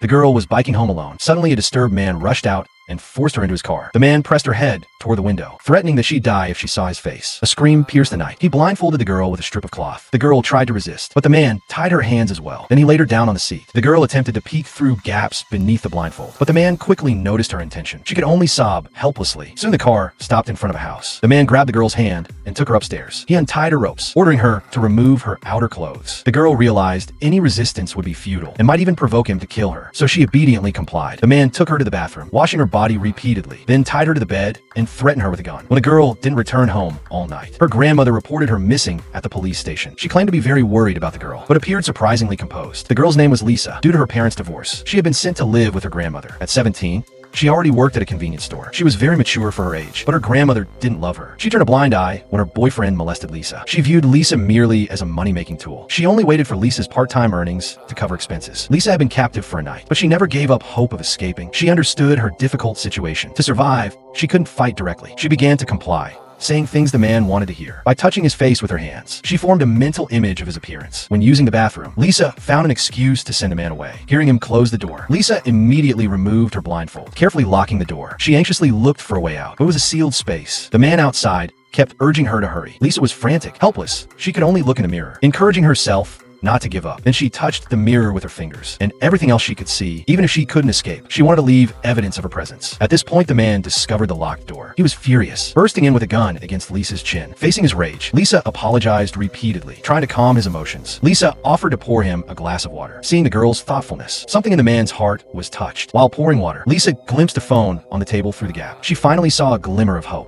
The girl was biking home alone. Suddenly, a disturbed man rushed out and forced her into his car. The man pressed her head toward the window, threatening that she'd die if she saw his face. A scream pierced the night. He blindfolded the girl with a strip of cloth. The girl tried to resist, but the man tied her hands as well. Then he laid her down on the seat. The girl attempted to peek through gaps beneath the blindfold, but the man quickly noticed her intention. She could only sob helplessly. Soon the car stopped in front of a house. The man grabbed the girl's hand and took her upstairs. He untied her ropes, ordering her to remove her outer clothes. The girl realized any resistance would be futile and might even provoke him to kill her, so she obediently complied. The man took her to the bathroom, washing her body repeatedly, then tied her to the bed and threatened her with a gun. When the girl didn't return home all night, her grandmother reported her missing at the police station. She claimed to be very worried about the girl, but appeared surprisingly composed. The girl's name was Lisa. Due to her parents' divorce, she had been sent to live with her grandmother. At 17, she already worked at a convenience store. She was very mature for her age, but her grandmother didn't love her. She turned a blind eye when her boyfriend molested Lisa. She viewed Lisa merely as a money-making tool. She only waited for Lisa's part-time earnings to cover expenses. Lisa had been captive for a night, but she never gave up hope of escaping. She understood her difficult situation. To survive, she couldn't fight directly. She began to comply, saying things the man wanted to hear. By touching his face with her hands, she formed a mental image of his appearance. When using the bathroom, Lisa found an excuse to send the man away. Hearing him close the door, Lisa immediately removed her blindfold, carefully locking the door. She anxiously looked for a way out, but it was a sealed space. The man outside kept urging her to hurry. Lisa was frantic, helpless. She could only look in a mirror, encouraging herself not to give up. Then she touched the mirror with her fingers, and everything else she could see, even if she couldn't escape. She wanted to leave evidence of her presence. At this point, the man discovered the locked door. He was furious, bursting in with a gun against Lisa's chin. Facing his rage, Lisa apologized repeatedly, trying to calm his emotions. Lisa offered to pour him a glass of water. Seeing the girl's thoughtfulness, something in the man's heart was touched. While pouring water, Lisa glimpsed a phone on the table through the gap. She finally saw a glimmer of hope.